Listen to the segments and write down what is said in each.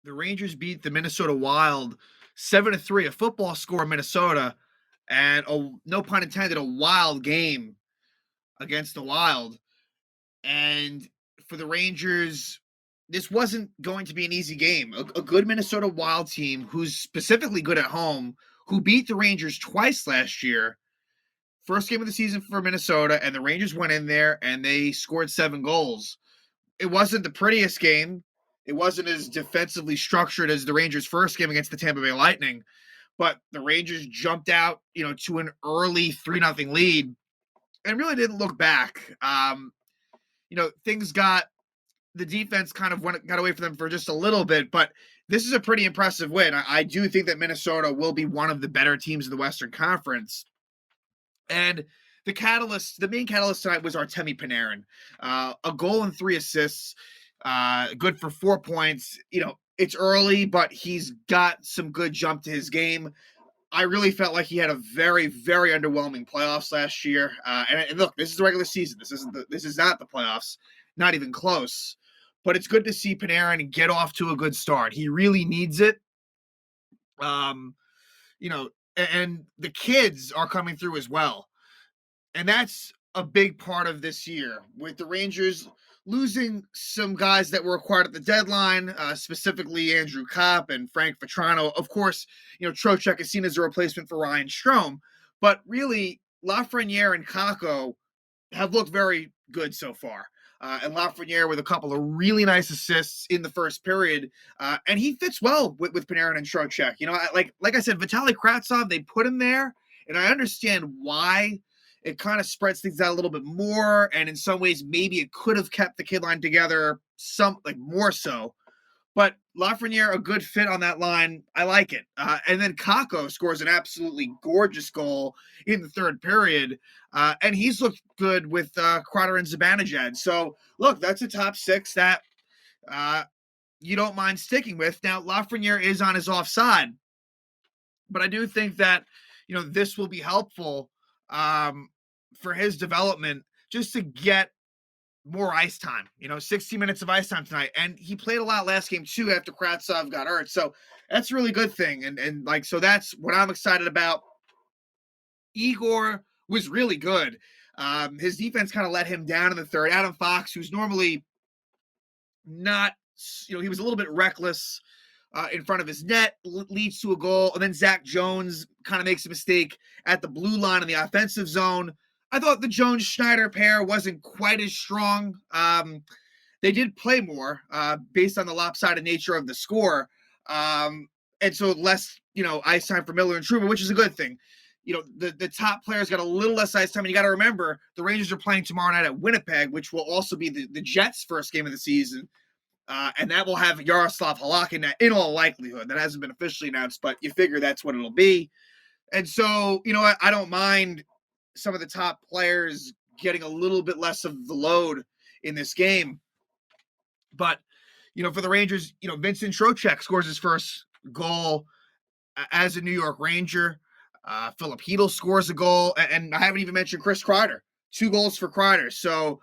the Rangers beat the Minnesota Wild 7-3, a football score in Minnesota, and no pun intended, a wild game against the Wild. And for the Rangers, this wasn't going to be an easy game. A good Minnesota Wild team who's specifically good at home, who beat the Rangers twice last year. First game of the season for Minnesota, and the Rangers went in there and they scored 7 goals. It wasn't the prettiest game. It wasn't as defensively structured as the Rangers' first game against the Tampa Bay Lightning, but the Rangers jumped out, to an early 3-0 lead and really didn't look back. Things the defense kind of got away from them for just a little bit, but this is a pretty impressive win. I do think that Minnesota will be one of the better teams in the Western Conference. And the main catalyst tonight was Artemi Panarin. A goal and 3 assists, good for 4 points. It's early, but he's got some good jump to his game. I really felt like he had a very, very underwhelming playoffs last year. And look, this is the regular season. This is not the playoffs, not even close. But it's good to see Panarin get off to a good start. He really needs it. And the kids are coming through as well. And that's a big part of this year, with the Rangers losing some guys that were acquired at the deadline, specifically Andrew Kopp and Frank Vatrano. Of course, Trocheck is seen as a replacement for Ryan Strome. But really, Lafreniere and Kakko have looked very good so far. And Lafreniere with a couple of really nice assists in the first period. And he fits well with Panarin and Trocheck. Like I said, Vitaly Kravtsov, they put him there, and I understand why. It kind of spreads things out a little bit more, and in some ways, maybe it could have kept the kid line together more so. But Lafreniere, a good fit on that line. I like it. And then Kakko scores an absolutely gorgeous goal in the third period, and he's looked good with Kreider and Zibanejad. So, look, that's a top 6 that you don't mind sticking with. Now, Lafreniere is on his offside, but I do think that this will be helpful for his development, just to get more ice time, 60 minutes of ice time tonight. And he played a lot last game too after Kravtsov got hurt. So that's a really good thing. So that's what I'm excited about. Igor was really good. His defense kind of let him down in the third. Adam Fox, who's normally not, he was a little bit reckless in front of his net, leads to a goal. And then Zach Jones kind of makes a mistake at the blue line in the offensive zone. I thought the Jones-Schneider pair wasn't quite as strong. They did play more based on the lopsided nature of the score. And so less, ice time for Miller and Trouba, which is a good thing. The top players got a little less ice time. And you got to remember, the Rangers are playing tomorrow night at Winnipeg, which will also be the Jets' first game of the season. And that will have Yaroslav Halak in all likelihood. That hasn't been officially announced, but you figure that's what it'll be. And so, I don't mind some of the top players getting a little bit less of the load in this game. But, for the Rangers, Vincent Trocheck scores his first goal as a New York Ranger. Philip Hedl scores a goal. And I haven't even mentioned Chris Kreider. 2 goals for Kreider. So,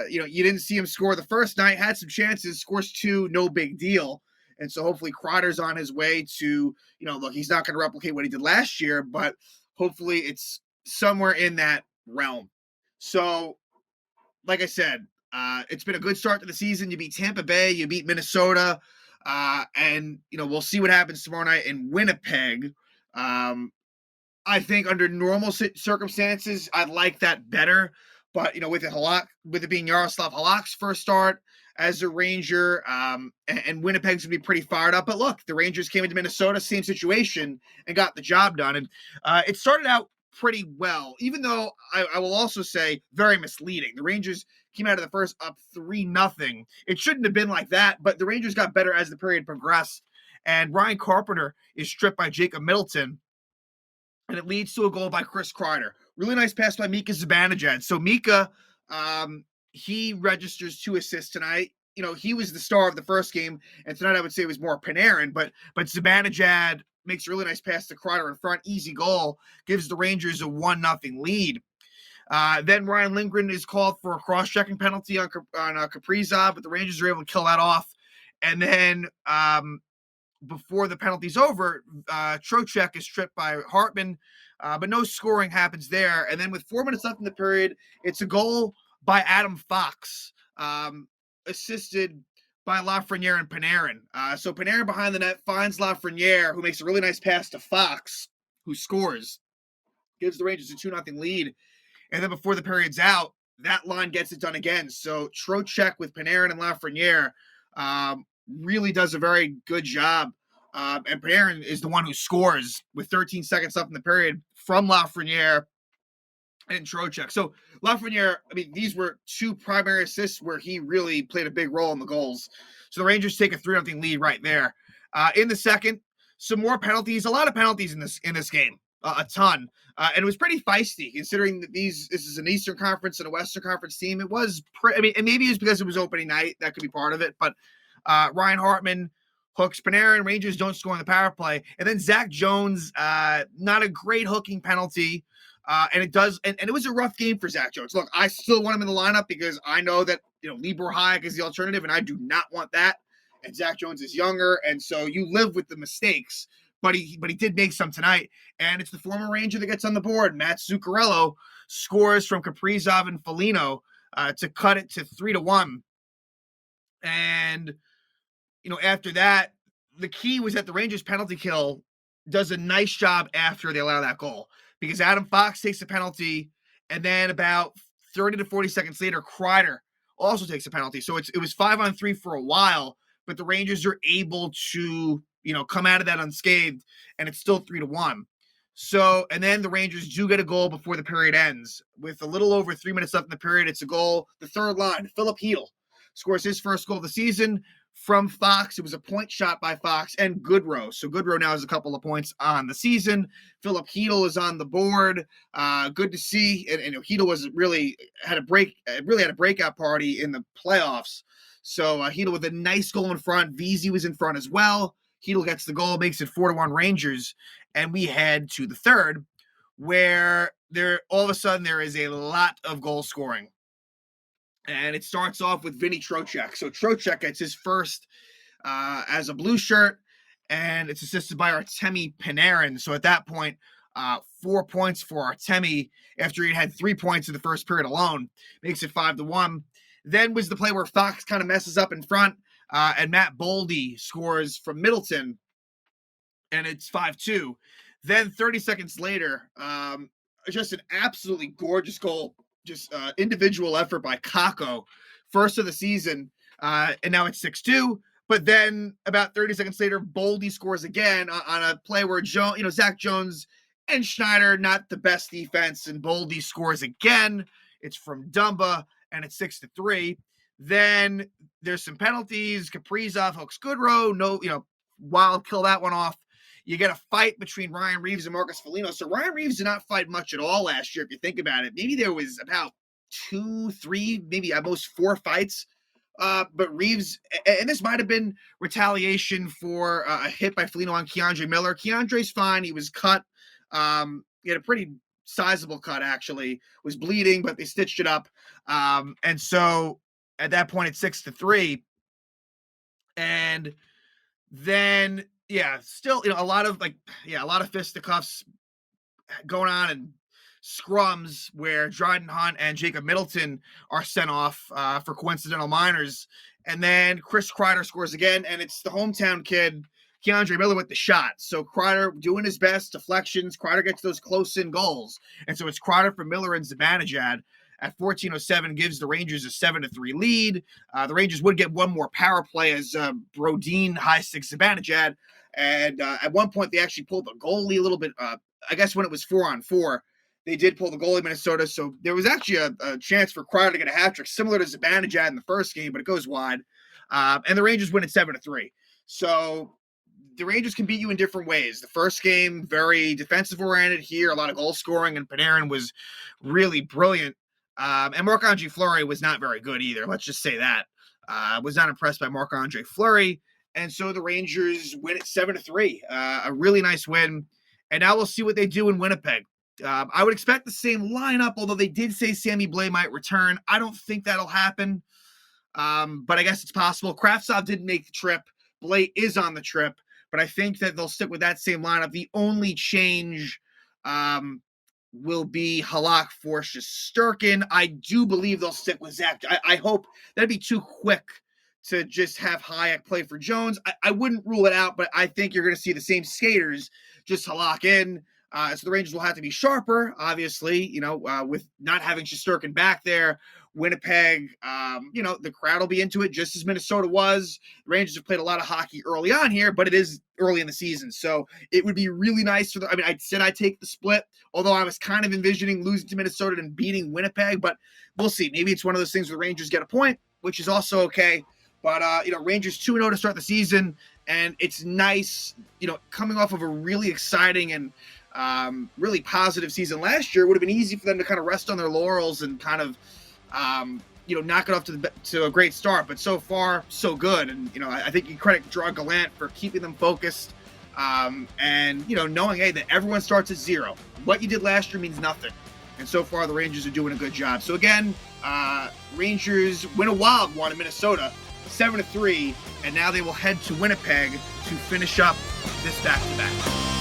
you didn't see him score the first night, had some chances, scores 2, no big deal. And so hopefully Kreider's on his way to, look, he's not going to replicate what he did last year, but hopefully it's somewhere in that realm. So, like I said, it's been a good start to the season. You beat Tampa Bay, you beat Minnesota, and, we'll see what happens tomorrow night in Winnipeg. I think under normal circumstances, I'd like that better. But, with it being Yaroslav Halak's first start as a Ranger, and Winnipeg's going to be pretty fired up. But look, the Rangers came into Minnesota, same situation, and got the job done. And it started out pretty well, even though I will also say very misleading. The Rangers came out of the first up 3-0. It shouldn't have been like that, but the Rangers got better as the period progressed. And Ryan Carpenter is stripped by Jacob Middleton, and it leads to a goal by Chris Kreider. Really nice pass by Mika Zibanejad. So Mika, he registers 2 assists tonight. He was the star of the first game, and tonight I would say it was more Panarin, but Zibanejad makes a really nice pass to Kreider in front. Easy goal. Gives the Rangers a 1-0 lead. Then Ryan Lindgren is called for a cross-checking penalty on Kaprizov, but the Rangers are able to kill that off. And then before the penalty's over, Trocheck is tripped by Hartman, but no scoring happens there. And then with 4 minutes left in the period, it's a goal by Adam Fox, assisted by Lafreniere and Panarin. So Panarin behind the net finds Lafreniere, who makes a really nice pass to Fox, who scores, gives the Rangers a 2-0 lead. And then before the period's out, that line gets it done again. So Trocheck with Panarin and Lafreniere really does a very good job. And Panarin is the one who scores with 13 seconds left in the period from Lafreniere and Trocheck. So Lafreniere, I mean, these were two primary assists where he really played a big role in the goals. So the Rangers take a 3-0 lead right there. In the second, some more penalties, a lot of penalties in this game, a ton. And it was pretty feisty considering that this is an Eastern Conference and a Western Conference team. It was, and maybe it's because it was opening night. That could be part of it. But Ryan Hartman hooks Panarin. Rangers don't score on the power play. And then Zach Jones, not a great hooking penalty. And it was a rough game for Zach Jones. Look, I still want him in the lineup because I know that, Libor Hayek is the alternative, and I do not want that. And Zach Jones is younger, and so you live with the mistakes. But he did make some tonight, and it's the former Ranger that gets on the board. Matt Zuccarello scores from Kaprizov and Foligno to cut it to 3-1. And after that, the key was that the Rangers penalty kill does a nice job after they allow that goal, because Adam Fox takes a penalty, and then about 30 to 40 seconds later, Kreider also takes a penalty. So it was 5-on-3 for a while, but the Rangers are able to come out of that unscathed, and it's still 3-1. So, and then the Rangers do get a goal before the period ends. With a little over 3 minutes left in the period, it's a goal. The third line, Philip Hedl scores his first goal of the season from Fox. It was a point shot by Fox and Goodrow. So Goodrow now has a couple of points on the season. Philip Hedl is on the board. Good to see. And Hedl was really had a breakout party in the playoffs. So Hedl with a nice goal in front. Vesey was in front as well. Hedl gets the goal, makes it 4-1 Rangers, and we head to the third, where all of a sudden there is a lot of goal scoring. And it starts off with Vinny Trocheck. So Trocheck gets his first as a blue shirt, and it's assisted by Artemi Panarin. So at that point, 4 points for Artemi after he had 3 points in the first period alone. Makes it 5-1. Then was the play where Fox kind of messes up in front, and Matt Boldy scores from Middleton, and it's 5-2. Then 30 seconds later, just an absolutely gorgeous goal. Just individual effort by Kakko, first of the season, and now it's 6-2. But then about 30 seconds later, Boldy scores again on a play where Zach Jones and Schneider, not the best defense, and Boldy scores again. It's from Dumba, and it's 6-3. Then there's some penalties. Kaprizov hooks Goodrow. Wild kill that one off. You get a fight between Ryan Reeves and Marcus Foligno. So Ryan Reeves did not fight much at all last year, if you think about it. Maybe there was about 2, 3, maybe at most 4 fights. But Reeves, and this might have been retaliation for a hit by Foligno on Keandre Miller. Keandre's fine. He was cut. He had a pretty sizable cut, actually. Was bleeding, but they stitched it up. And so at that point, it's 6-3. And then still, a lot of fisticuffs going on and scrums where Dryden Hunt and Jacob Middleton are sent off for coincidental minors. And then Chris Kreider scores again, and it's the hometown kid, Keandre Miller, with the shot. So Kreider doing his best, deflections. Kreider gets those close-in goals. And so it's Kreider for Miller and Zibanejad at 14:07 gives the Rangers a 7-3 lead. The Rangers would get one more power play as Brodin high-sticks Zibanejad. And at one point, they actually pulled the goalie a little bit. I guess when it was 4-on-4, they did pull the goalie Minnesota. So there was actually a chance for Kreider to get a hat trick, similar to Zibanejad in the first game, but it goes wide. And the Rangers win at 7-3. So the Rangers can beat you in different ways. The first game, very defensive-oriented here, a lot of goal scoring, and Panarin was really brilliant. And Marc-Andre Fleury was not very good either. Let's just say that. Was not impressed by Marc-Andre Fleury. And so the Rangers win at 7-3. A really nice win. And now we'll see what they do in Winnipeg. I would expect the same lineup, although they did say Sammy Blais might return. I don't think that'll happen. but I guess it's possible. Kravtsov didn't make the trip. Blake is on the trip, but I think that they'll stick with that same lineup. The only change will be Halak for Shesterkin. I do believe they'll stick with Zach. I hope that'd be too quick to just have Hayek play for Jones. I wouldn't rule it out, but I think you're going to see the same skaters, just Halak in. So the Rangers will have to be sharper, obviously, with not having Shesterkin back there. Winnipeg, the crowd will be into it just as Minnesota was. The Rangers have played a lot of hockey early on here, but it is early in the season. So it would be really nice for I said I'd take the split, although I was kind of envisioning losing to Minnesota and beating Winnipeg, but we'll see. Maybe it's one of those things where the Rangers get a point, which is also okay. But, Rangers 2-0 to start the season, and it's nice, coming off of a really exciting and really positive season last year. It would have been easy for them to kind of rest on their laurels and kind of, knock it off to a great start. But so far, so good. And, I think you credit Gerard Gallant for keeping them focused and, knowing, hey, that everyone starts at zero. What you did last year means nothing. And so far, the Rangers are doing a good job. So, again, Rangers win a wild one in Minnesota, 7-3, and now they will head to Winnipeg to finish up this back-to-back.